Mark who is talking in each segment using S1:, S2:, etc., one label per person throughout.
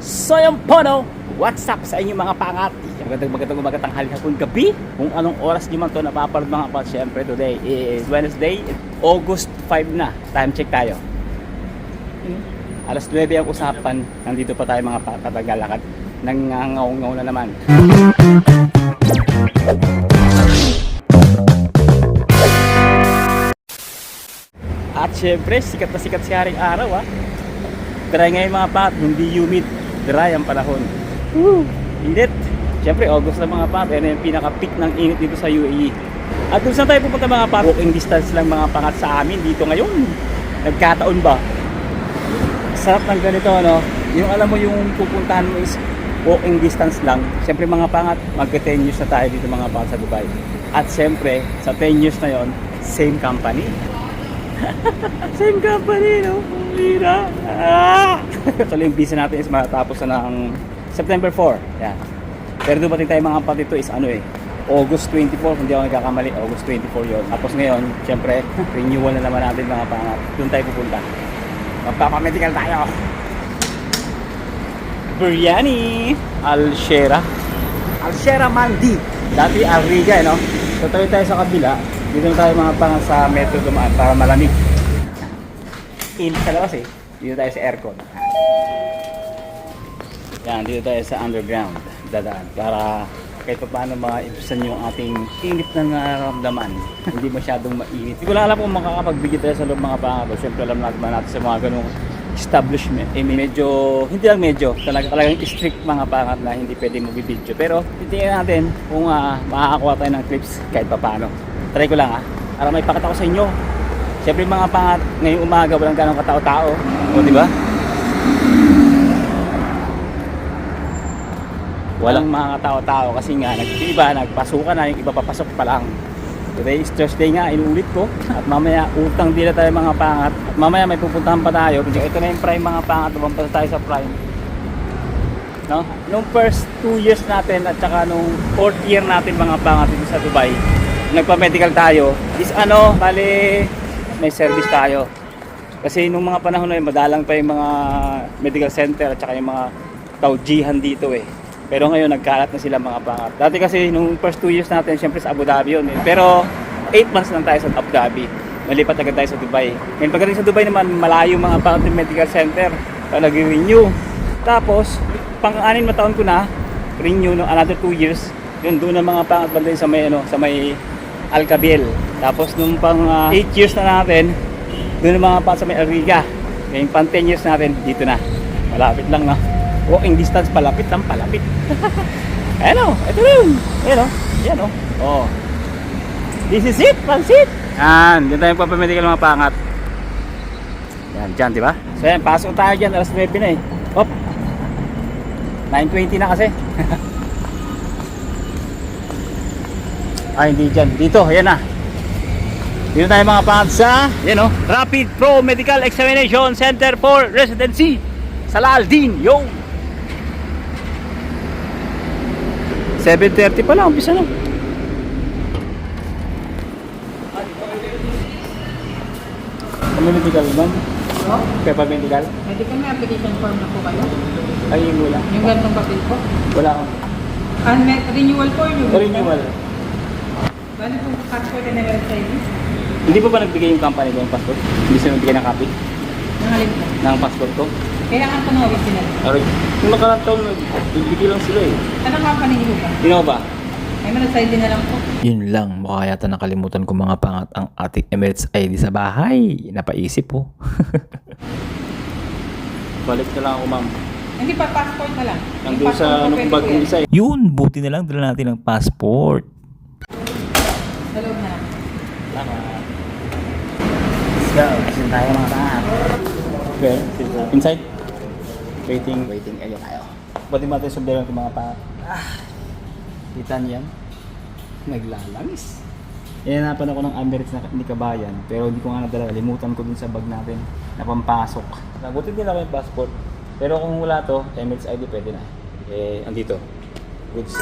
S1: So yung pono, what's up sa inyo mga pangat? Magandang hali hapon gabi. Kung anong oras nyo man ito napapanood mga pangat. Siyempre today is Wednesday, August 5 na. Time check tayo. Alas 9 ang usapan. Nandito pa tayo mga katagalakad. Nangangaw-ngaw na naman. At syempre, sikat na sikat si Haring Araw Dry ngayon mga pangat, hindi humid. Dry ang panahon. Init. Siyempre, August na mga pangat. Yan yung pinaka-peak ng init dito sa UAE. At kung saan tayo pupunta mga pangat, walking distance lang mga pangat sa amin dito ngayon. Nagkataon ba? Sarap ng ganito, ano? Yung alam mo yung pupuntahan mo is walking distance lang. Siyempre mga pangat, magka-10 years na tayo dito mga pangat sa Dubai. At siyempre, sa 10 years na yon, same company. Same company, no? Mira. So, yung visa natin is matapos na ng September 4. Yan. Pero dumating tayo mga pangat dito is August 24, hindi ako nagkakamali, August 24 yon. Tapos ngayon, siyempre, renewal na naman natin mga pangat. Doon tayo pupunta. Magpapamedical tayo. Biryani. Al-Shera Mandi. Dati Al-Riga, no? So tayo sa kabila. Dito na tayo mga pangat sa metro dumaan para malamig. Init sa labas Dito tayo sa aircon. Yan, dito tayo sa underground. Dadaan. Para kahit pa paano maibusan yung ating init na nararamdaman. Hindi masyadong mainit. Hindi ko lang alam kung makakapagbigay tayo sa loob mga pangato. Siyempre alam natin sa mga ganung establishment. Medyo, hindi lang medyo, talagang strict mga pangat na hindi pwede mag-video. Pero titingnan natin kung makakakuha tayo ng clips kahit pa paano. Try ko lang para may pakita ko sa inyo. Siyempre mga pangat, ngayong umaga walang ganong katao-tao. O diba? Walang mga tao-tao kasi nga iba nagpasukan na, yung iba papasok pa lang. Today is Thursday nga, inuulit ko. At mamaya utang din na tayo mga pangat. At mamaya may pupuntahan pa tayo. Ito na yung prime mga pangat, lumampas tayo sa prime. No? Nung first 2 years natin at saka nung 4th year natin mga pangat dito sa Dubai, nagpa-medical tayo. Is bali may service tayo. Kasi nung mga panahon na yun, madalang pa yung mga medical center at saka yung mga taujihan dito Pero ngayon nagkalat na sila mga pangat. Dati kasi nung first 2 years natin, syempre sa Abu Dhabi yun Pero 8 months lang tayo sa Abu Dhabi. Malipat agad tayo sa Dubai. Ngayon pagdating sa Dubai naman, malayo mga pangat yung medical center. Nag-renew. Tapos, pang-6 na taon ko na, renew no another 2 years. Yun, doon na mga pangat banda sa may Al-Kabil. Tapos nung pang 8 years na natin, doon na mga pangat sa may Al-Riga. Ngayon pang 10 years natin, dito na. Malapit lang na. Walking distance, palapit lang, palapit. Ayan ito yun. Ayan oh. This is it, pansit. Yan, dyan tayo papamedical mga pangat. Yan, dyan, diba? So yan, pasok tayo dyan, alas 9 na Hop. 9:20 na kasi. Ay, hindi dyan. Dito, ayan na. Dito tayo mga pangat sa, Rapid Pro Medical Examination Center for Residency. Saladin, yo! 7:30 pa lang, umpisa na. Medical ba? Kaya pa medical?
S2: Medical may application form na po kayo?
S1: Ay, wala.
S2: Yung gantong papel po?
S1: Wala ako.
S2: Renewal po yun?
S1: Renewal.
S2: Bali po passport and website?
S1: Hindi pa ba nagbigay yung company ko ng passport? Hindi sila nagbigay ng copy?
S2: Nangalin po?
S1: Ng passport ko?
S2: Kailangan po ng original?
S1: Aray, yung nakarang taon, nagbigay lang sila
S2: Anong company niyo ba?
S1: Innova.
S2: Ay manag-side din na lang po.
S3: Yun lang, mukha yata nakalimutan ko mga pangat ang ating Emirates ID sa bahay. Napaisip po.
S1: Balik na lang ako, ma'am.
S2: Hindi pa, passport na lang.
S1: Nandun sa bagong isa
S3: Yun, buti na lang dala natin ang passport.
S2: Sa loob na lang.
S1: Salamat. Let's go. Kasi tayo mga pangat. Okay, inside? Waiting. Ayun tayo. Pwede natin sundan ng mga pangat. Kita niyan. Naglalangis. Inanapan ako ng Emirates ni Kabayan. Pero hindi ko nga nadala. Limutan ko dun sa bag natin na pampasok. Nagutin din ako yung passport. Pero kung wala to, Emirates ID pwede na. Andito. Goods.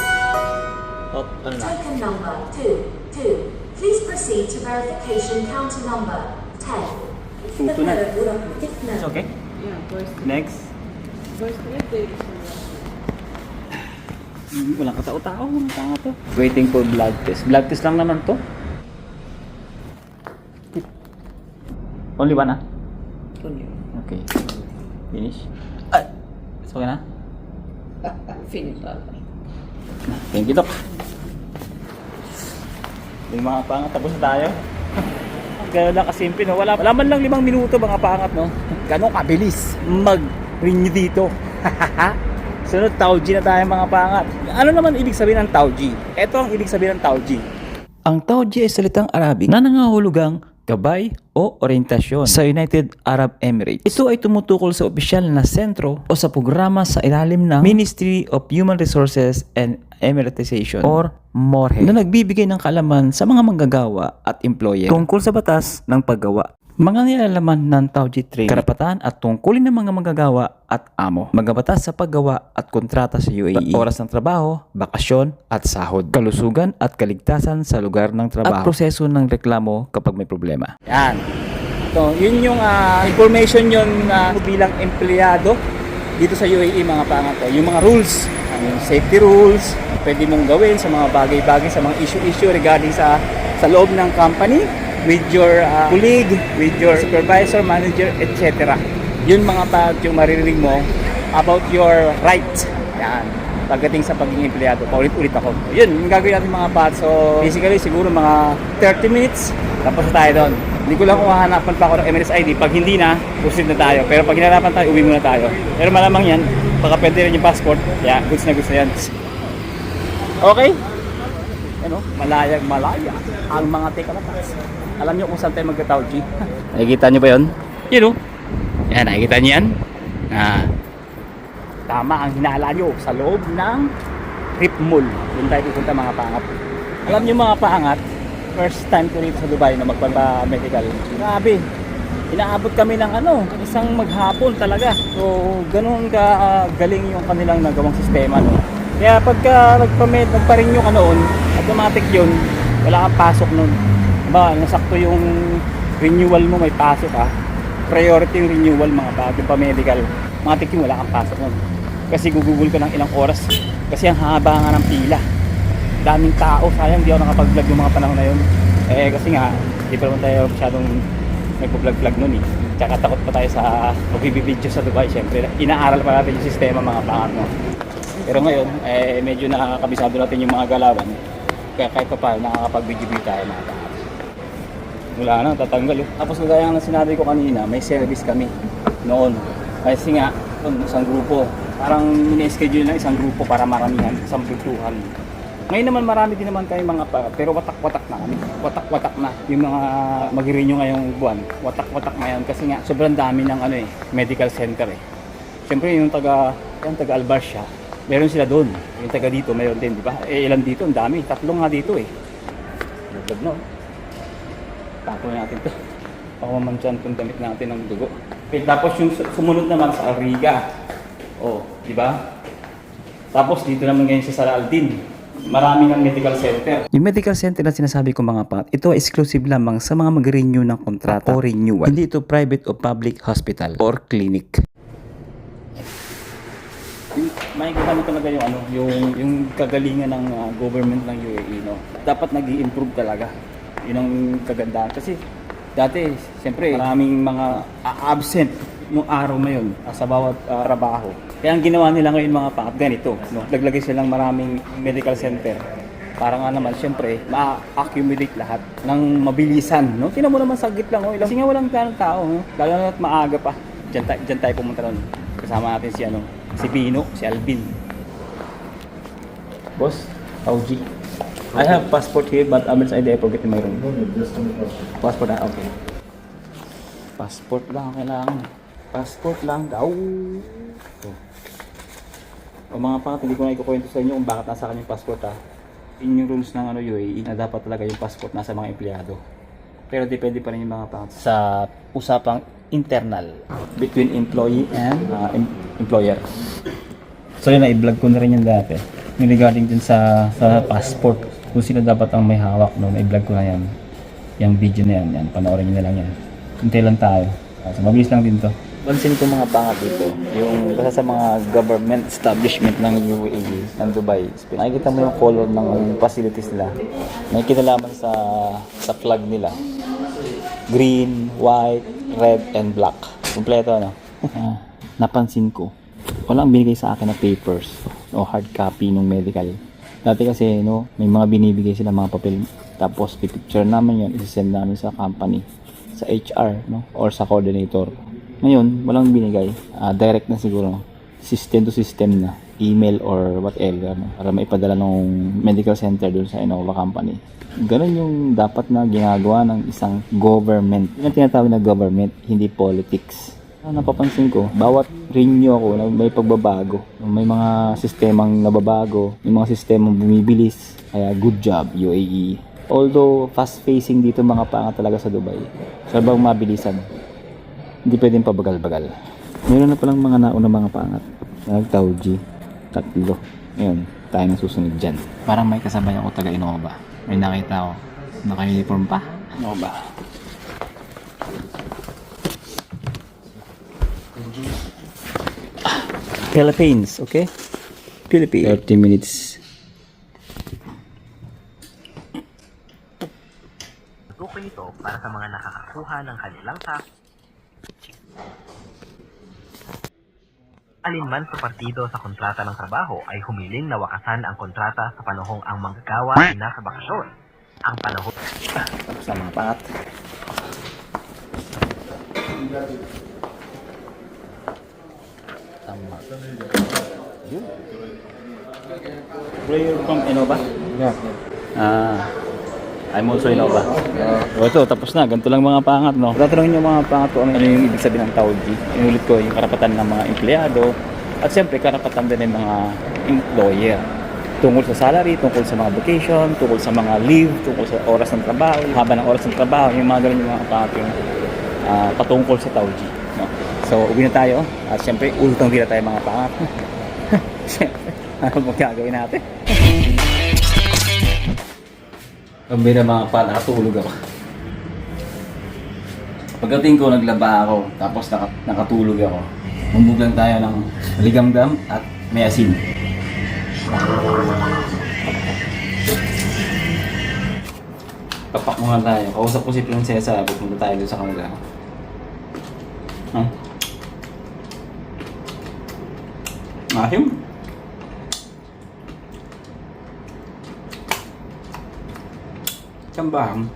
S1: Oh, ano na?
S4: Token number 22. Please proceed to verification counter number 10.
S1: Tuto na. It's okay?
S2: Yeah, first.
S1: Next. Walang katao-tao, mga tanga to. Waiting for blood test. Blood test lang naman to. Only one ah? Okay. Finish? Ay! Okay na?
S2: Finish na.
S1: Thank you, Doc. Yung mga pangat, tapos na tayo. Gano'n lang kasimple, no? Wala man lang 5 minuto, mga pangat, no? Gano'n kabilis mag-renew dito. Sunod, Tauji na tayo, mga pangat. Ano naman ibig sabihin ng Tauji? Ito ang ibig sabihin ng Tauji.
S3: Ang Tauji ay salitang Arabic na nangangahulugang gabay o orientasyon sa United Arab Emirates. Ito ay tumutukol sa opisyal na sentro o sa programa sa ilalim ng Ministry of Human Resources and Emiratization or MORHE na nagbibigay ng kaalaman sa mga manggagawa at employer tungkol sa batas ng paggawa. Mga nilalaman ng Tauji training, karapatan at tungkulin ng mga manggagawa at amo, magabatas sa paggawa at kontrata sa UAE, oras ng trabaho, bakasyon at sahod, kalusugan at kaligtasan sa lugar ng trabaho, at proseso ng reklamo kapag may problema.
S1: Yan. So, yun yung information yun bilang empleyado dito sa UAE, mga pangat. Yung mga rules, yung safety rules, pwede mong gawin sa mga bagay-bagay, sa mga issue regarding sa loob ng company, with your colleague, with your supervisor, manager, etc. Yun mga pag yung maririnig mo about your rights. Yan. Pagdating sa pagiging empleyado, paulit-ulit ako. Yun, yung gagawin natin mga pat. So, basically, siguro mga 30 minutes, tapos na tayo doon. Hindi ko lang kung hahanapan pa ako ng Emirates ID. Pag hindi na, proceed na tayo. Pero pag hinanapan tayo, uwi muna tayo. Pero malamang yan, baka pwede rin yung passport. Yeah, goods na yan. Okay? Ano, malayag ang mga tekalapas. Alam nyo kung saan tayo magka-Tauji. Nakikita nyo ba yun? Yun o. Yan, nakikita nyo yan? Tama ang hinala nyo sa loob ng Rip Mall. Doon tayo pupunta, mga pangat. Alam nyo, mga pangat, first time ko rito sa Dubai na magpa-medical. Grabe. Inaabot kami ng isang maghapon talaga. So, ganun ka galing yung kanilang nagawang sistema. No? Kaya pagka nagpa-renew ka noon, automatic yun, wala kang pasok noon. Diba, nasakto yung renewal mo, may pasok ka. Priority yung renewal, mga bago pa medical. Matik yung wala kang pasok nun. Kasi gugugol ka ng ilang oras. Kasi ang haba nga ng pila. Daming tao, sayang di ako nakapag-vlog yung mga panahon na yun. Kasi nga, di pa naman tayo masyadong nagpo-vlog nun eh. Tsaka takot pa tayo sa magbibideo sa Dubai. Siyempre, inaaral pa natin yung sistema, mga pangat mo. Pero ngayon, medyo nakakabisado natin yung mga galawan. Kaya kahit pa paano, nakakapag-video tayo, mga pangat. Wala na, tatanggal. Tapos kagaya ng sinabi ko kanina, may service kami noon. Kasi nga, isang grupo. Parang ini-schedule na isang grupo para maramihan, isang pintuhan. Ngayon naman marami din naman tayong mga pero watak-watak na kami. Watak-watak na yung mga mag-renew ngayong buwan. Watak-watak na yan kasi nga sobrang dami ng medical center eh. Siyempre yung taga Albarcia, meron sila doon. Yung taga dito, meron din, di ba? Ilan dito? Ang dami. 3 nga dito eh. Lagdag no? Tapo natin to. Pamamansyan itong damit natin ng dugo. Okay, tapos yung sumunod naman sa Riga. Oh, di ba? Tapos dito naman ngayon sa Sara Aldin. Marami ng medical center.
S3: Yung medical center na sinasabi ko, mga pangat, ito ay exclusive lamang sa mga mag-renew ng kontrata o renewal. Hindi ito private o public hospital or clinic.
S1: Makikita mo talaga yung kagalingan ng government ng UAE, no? Dapat nag-i-improve talaga. Yun ang kagandahan. Kasi dati, siyempre, maraming mga absent nung araw na yun sa bawat trabaho. Kaya ang ginawa nila ngayon, mga pangat, ganito. No? Naglagay silang maraming medical center. Para nga naman, siyempre, ma-accumulate lahat ng mabilisan. No? Tingnan mo naman, saglit lang. Kasi nga walang ganong tao. No? Lalo na't maaga pa. Diyan tayo pumunta nun. Kasama natin si Bino, si Alvin. Boss, Tauji. I have passport here, but Emirates ID I forget in my room. Passport na, okay. Passport lang kailangan. Passport lang daw. O mga pangat, hindi ko na ikukwento sa inyo kung bakit nasa kanyang passport ha. Yun yung rules ng UAE na dapat talaga yung passport nasa mga empleyado. Pero depende pa rin yung mga pangat sa usapang internal between employee and employer. So yun na, i-vlog ko na rin yung dati. Yung regarding din sa passport, kung sino dapat ang may hawak, no? I-vlog ko na yan. Yung video na yan, panoorin nyo na lang yan. Hintay lang tayo. So mabilis lang din to. Pansin ko mga pangat dito, yung basta sa mga government establishment ng UAE, ng Dubai, nakikita mo yung color ng facilities nila. May kinalaman sa flag nila. Green, white, red, and black. Kompleto, ano? Napansin ko, walang binigay sa akin na papers o hard copy ng medical. Dati kasi, no, may mga binibigay sila mga papel. Tapos, pipicture namin yun, isi-send namin sa company, sa HR, no, or sa coordinator. Ngayon, walang binigay. Direct na siguro. System to system na. Email or whatever. No? Para maipadala ng medical center doon sa Innova company. Ganun yung dapat na ginagawa ng isang government. Yung tinatawag na government, hindi politics. Napapansin ko, bawat renew ako na may pagbabago. May mga sistemang nababago. May mga sistemang bumibilis. Kaya good job, UAE. Although fast-facing dito mga panga talaga sa Dubai. Sobrang mabilisan. Hindi pwedeng pabagal-bagal. Meron na palang mga nauna mga pangat. Nag-Tauji. 3. Ngayon, tayo na susunod dyan. Parang may kasabay ako taga Innova. May nakita ako. Naka-uniform pa. Innova. Philippines, okay? Philippines. 30 minutes.
S5: Tutukoy ito para sa mga nakakakuha ng kanilang Alinman sa partido sa kontrata ng trabaho ay humiling na wakasan ang kontrata sa panahong ang manggagawa ay nasa bakasyon. Ang panahon
S1: Sa mga pangat. Tama. Player from Innova?
S6: Yeah.
S1: I'm also Innova. Ito, tapos na. Ganito lang mga pangat, no? Tatanungin yung mga pangat kung ano yung ibig sabihin ng Tauji. Inulit ko yung karapatan ng mga empleyado at siyempre karapatan din ng mga employer. Tungkol sa salary, tungkol sa mga vacation, tungkol sa mga leave, tungkol sa oras ng trabaho, haba ng oras ng trabaho, yung mga ganun yung mga pangat yung patungkol sa Tauji. No? So, uwi na tayo. At siyempre, ultang dila tayo mga pangat. Siyempre, ano magkagawin natin? Ang bina mga pa, nakatulog ako. Pagdating ko, naglaba ako, tapos nakatulog ako. Humbog lang tayo ng ligamgam at may asin. Papak mo nga tayo. Kausap ko si Prinsesa, pupunta tayo doon sa kanila. Ahim. Kambang.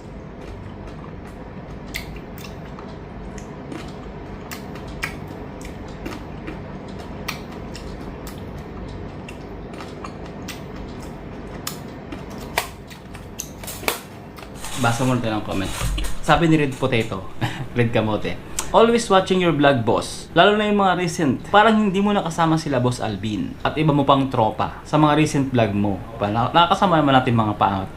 S1: Basa mo tayo ng comment. Sabi ni Red Potato, Red Kamote, always watching your vlog, boss. Lalo na yung mga recent. Parang hindi mo nakasama sila, Boss Alvin. At iba mo pang tropa sa mga recent vlog mo. Nakakasama naman natin mga pangat.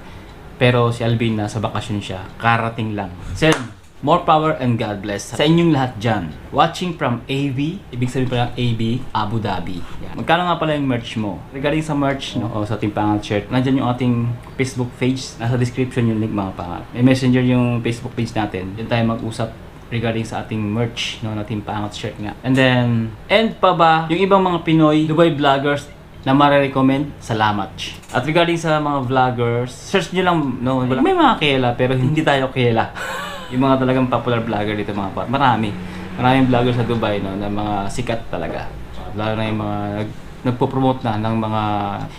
S1: Pero si Alvin nasa bakasyon siya. Karating lang. Sir, more power and God bless sa inyong lahat dyan. Watching from AV, ibig sabihin pala AV, Abu Dhabi. Yan. Magkano nga pala yung merch mo? Regarding sa merch, no, o sa ating pangat shirt, nandyan yung ating Facebook page. Nasa description yung link mga pangat. May messenger yung Facebook page natin. Diyan tayo mag-usap regarding sa ating merch, no, nating pangat shirt nga. And then, pa ba, yung ibang mga Pinoy, Dubai vloggers, na marirecommend, salamat. At regarding sa mga vloggers, search nyo lang, no, may mga kilala, pero hindi tayo kilala. Yung mga talagang popular vlogger dito mga par. Maraming vlogger sa Dubai, no, na mga sikat talaga. Lalo na yung mga nagpo-promote na ng mga,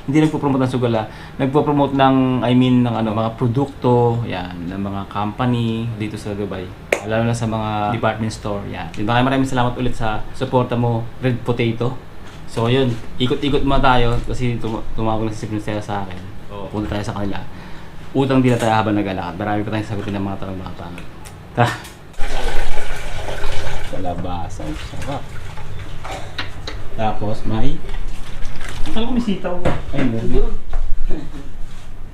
S1: hindi nagpo-promote ng sugala, nagpo-promote ng, ng mga produkto, yan, ng mga company dito sa Dubai. Lalo na sa mga department store, yan. Maraming salamat ulit sa suporta mo, Red Potato. So yun, ikot-ikot muna tayo kasi tumawag na si Prinsesa sa akin. Punta tayo sa kanila. Utang din na tayo habang naglalakad. Marami pa tayong sagutin ng mga tanong mga pangat. Tara! Kalabasan, sarap. Tapos may... Akala ko may sitaw. Ayun, meron.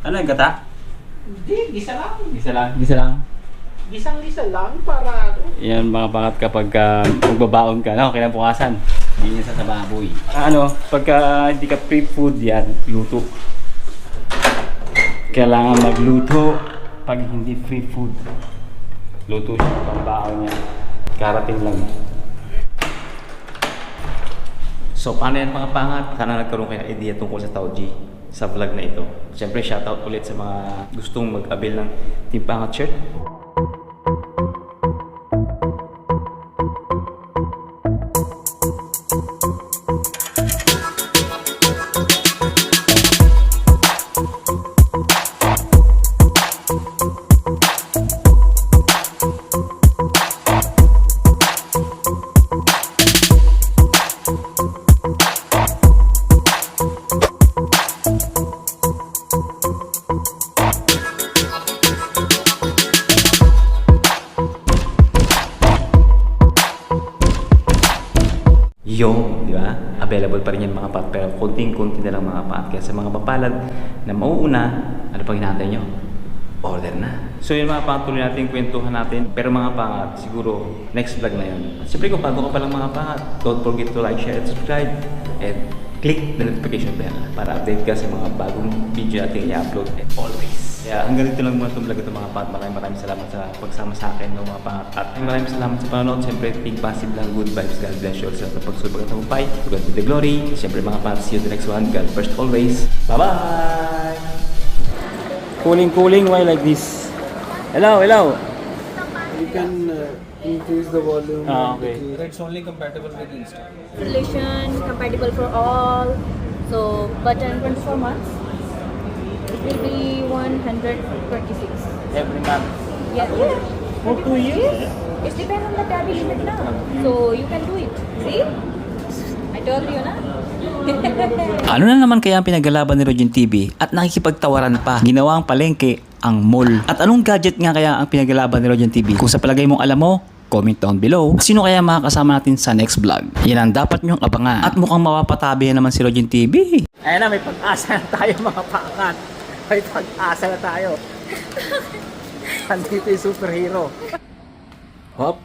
S1: Ano yung gata?
S2: Hindi, gisa lang.
S1: Gisa lang? Gisa lang?
S2: Gisang-gisa lang para
S1: Yan mga pangat kapag magbabaon ka, no? Kinabukasan. Hindi niya sa baboy. Pagka hindi ka pre-food yan, luto. Kailangan magluto pag hindi free food. Luto siya, pambaon niya. Karating lang. So paano yan mga pangat? Sana nagkaroon kayo ng idea tungkol sa Tao G sa vlog na ito. Siyempre shoutout ulit sa mga gustong mag-avail ng Team Pangat shirt. Yung, di ba? Available pa rin yan mga pat, pero konting-konti na lang mga pat. Kaya sa mga papalad na mauuna, ano pang hinahantay nyo? Order na. So yun mga pangat, tuloy natin, kwentuhan natin. Pero mga pangat, siguro next vlog na yun. At siyempre kung bago ka pa lang mga pangat, don't forget to like, share, and subscribe. And click the notification bell para update ka sa mga bagong video natin i-upload and always. Kaya hanggang dito lang muna itong vlog ito mga pangat. Maraming salamat sa pagsama sa akin ng mga pangat. At maraming salamat sa panonood. Siyempre, think positive lang, good vibes. God bless you. Sa pagsubok at tagumpay. To God be the glory. Siyempre mga pangat, see you the next one. God first always. Bye-bye! Cooling while like this. Hello.
S6: You can increase the volume.
S1: Okay.
S6: It's only compatible with Insta.
S7: Installation compatible for all. So button 24 months. It will be 126.
S1: Every month.
S7: Yeah.
S1: For 2 years?
S7: It depends on the tab limit now. So you can do it. See? I told you na.
S3: Ano na naman kaya ang pinaglalaban ni Rogin TV at nakikipagtawaran pa? Ginawa ang palengke ang mall. At anong gadget nga kaya ang pinaglalaban ni Rogin TV? Kung sa palagay mong alam mo, comment down below. Sino kaya makakasama natin sa next vlog? Yan ang dapat nyong abangan. At mukhang mapapatabi naman si Rogin TV.
S1: Ayan na, may pag-asa na tayo mga pangat. May pag-asa na tayo. Andito yung superhero. Hop.